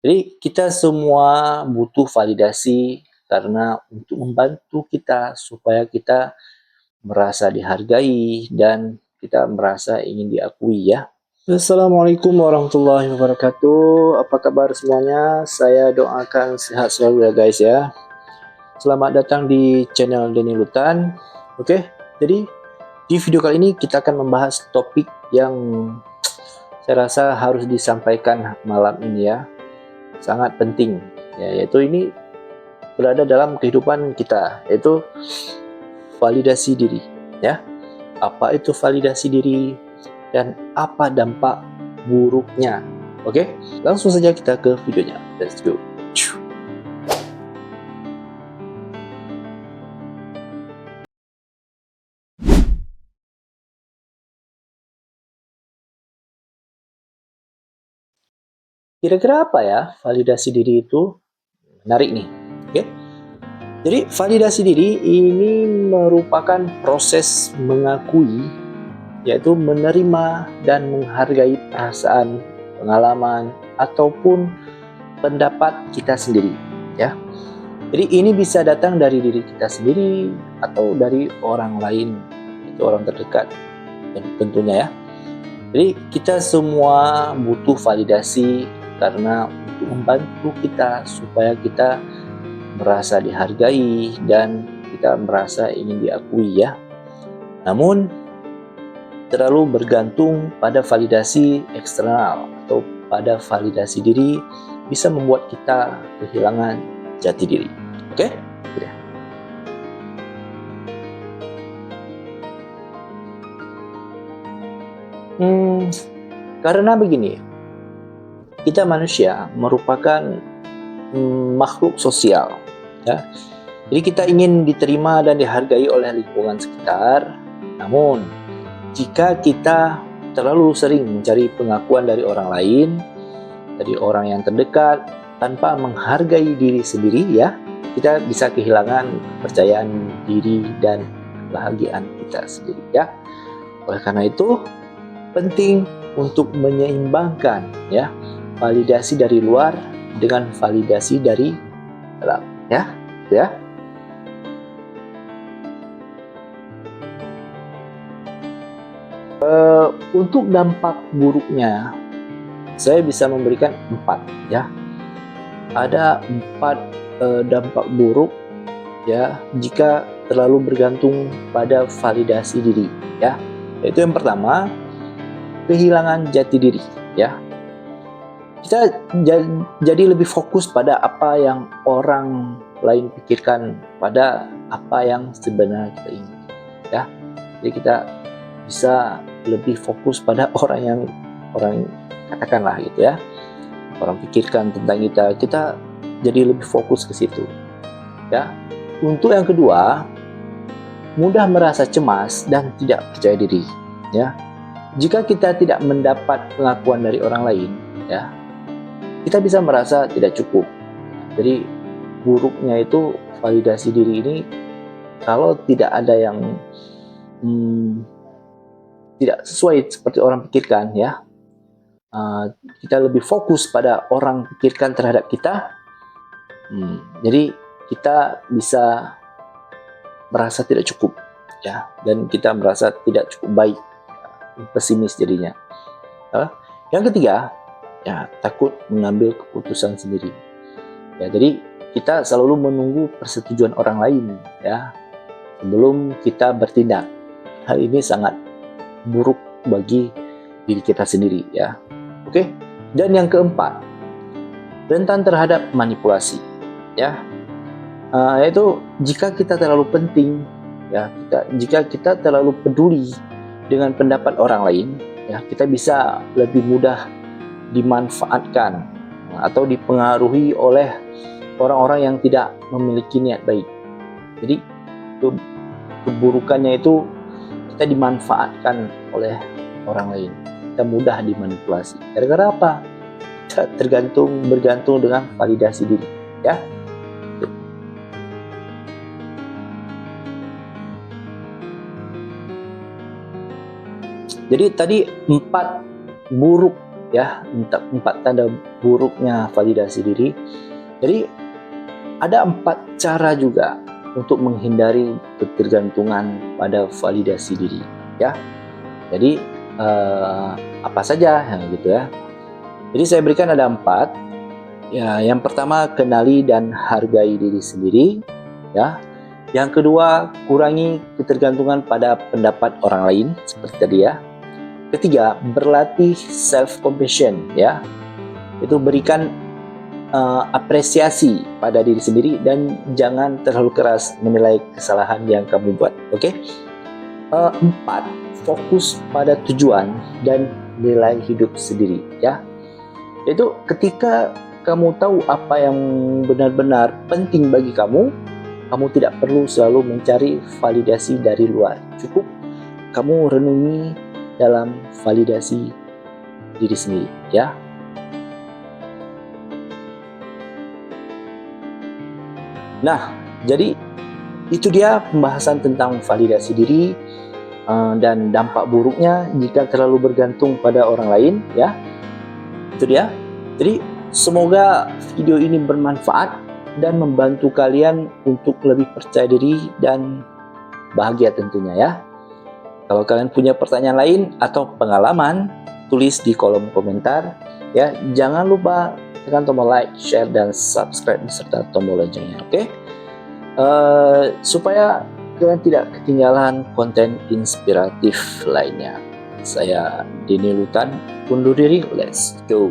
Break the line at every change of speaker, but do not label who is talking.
Jadi kita semua butuh validasi karena untuk membantu kita supaya kita merasa dihargai dan kita merasa ingin diakui ya. Assalamualaikum warahmatullahi wabarakatuh. Apa kabar semuanya? Saya doakan sehat selalu ya guys ya. Selamat datang di channel Denny Lutan. Oke, jadi di video kali ini kita akan membahas topik yang saya rasa harus disampaikan malam ini ya. Sangat penting ya, yaitu ini berada dalam kehidupan kita, yaitu validasi diri ya. Apa itu validasi diri dan apa dampak buruknya? Oke, langsung saja kita ke videonya. Let's go. Kira-kira apa ya validasi diri itu? Menarik nih. Oke. Jadi validasi diri ini merupakan proses mengakui, yaitu menerima dan menghargai perasaan, pengalaman, ataupun pendapat kita sendiri ya. Jadi ini bisa datang dari diri kita sendiri atau dari orang lain, itu orang terdekat tentunya ya. Jadi kita semua butuh validasi karena untuk membantu kita supaya kita merasa dihargai dan kita merasa ingin diakui ya. Namun terlalu bergantung pada validasi eksternal atau pada validasi diri bisa membuat kita kehilangan jati diri. Oke? Udah. Karena begini, kita manusia merupakan makhluk sosial ya. Jadi kita ingin diterima dan dihargai oleh lingkungan sekitar. Namun jika kita terlalu sering mencari pengakuan dari orang lain, dari orang yang terdekat, tanpa menghargai diri sendiri ya, kita bisa kehilangan kepercayaan diri dan kebahagiaan kita sendiri ya. Oleh karena itu penting untuk menyeimbangkan ya validasi dari luar dengan validasi dari dalam ya. Untuk dampak buruknya saya bisa memberikan 4 ya. Ada 4 dampak buruk ya jika terlalu bergantung pada validasi diri ya. Yaitu yang pertama, kehilangan jati diri ya. Kita jadi lebih fokus pada apa yang orang lain pikirkan pada apa yang sebenarnya kita ingin ya. Jadi kita bisa lebih fokus pada orang katakanlah gitu ya, orang pikirkan tentang kita jadi lebih fokus ke situ ya. Untuk yang kedua, mudah merasa cemas dan tidak percaya diri ya. Jika kita tidak mendapat pengakuan dari orang lain ya, kita bisa merasa tidak cukup. Jadi buruknya itu validasi diri ini kalau tidak ada yang tidak sesuai seperti orang pikirkan ya, kita lebih fokus pada orang pikirkan terhadap kita, jadi kita bisa merasa tidak cukup ya, dan kita merasa tidak cukup baik, pesimis jadinya. Yang ketiga ya, takut mengambil keputusan sendiri ya. Jadi kita selalu menunggu persetujuan orang lain ya sebelum kita bertindak. Hal ini sangat buruk bagi diri kita sendiri ya. Oke. Dan yang keempat, rentan terhadap manipulasi ya. Yaitu jika kita terlalu penting ya, jika kita terlalu peduli dengan pendapat orang lain ya, kita bisa lebih mudah dimanfaatkan atau dipengaruhi oleh orang-orang yang tidak memiliki niat baik. Jadi keburukannya itu kita dimanfaatkan oleh orang lain, kita mudah dimanipulasi. Gara-gara apa? Kita bergantung dengan validasi diri ya. Jadi tadi 4 buruk ya, empat tanda buruknya validasi diri. Jadi ada 4 cara juga untuk menghindari ketergantungan pada validasi diri, ya. Jadi apa saja yang gitu ya. Jadi saya berikan ada 4. Ya, yang pertama, kenali dan hargai diri sendiri, ya. Yang kedua, kurangi ketergantungan pada pendapat orang lain seperti tadi ya. Ketiga, berlatih self compassion, ya. Itu berikan apresiasi pada diri sendiri dan jangan terlalu keras menilai kesalahan yang kamu buat. Oke? 4, fokus pada tujuan dan nilai hidup sendiri, ya. Itu ketika kamu tahu apa yang benar-benar penting bagi kamu tidak perlu selalu mencari validasi dari luar. Cukup kamu renungi dalam validasi diri sendiri, ya. Nah, jadi itu dia pembahasan tentang validasi diri dan dampak buruknya jika terlalu bergantung pada orang lain, ya. Itu dia. Jadi semoga video ini bermanfaat dan membantu kalian untuk lebih percaya diri dan bahagia tentunya, ya. Kalau kalian punya pertanyaan lain atau pengalaman, tulis di kolom komentar, ya. Jangan lupa tekan tombol like, share, dan subscribe serta tombol loncengnya, oke? Supaya kalian tidak ketinggalan konten inspiratif lainnya. Saya Denny Lutan, undur diri, let's go!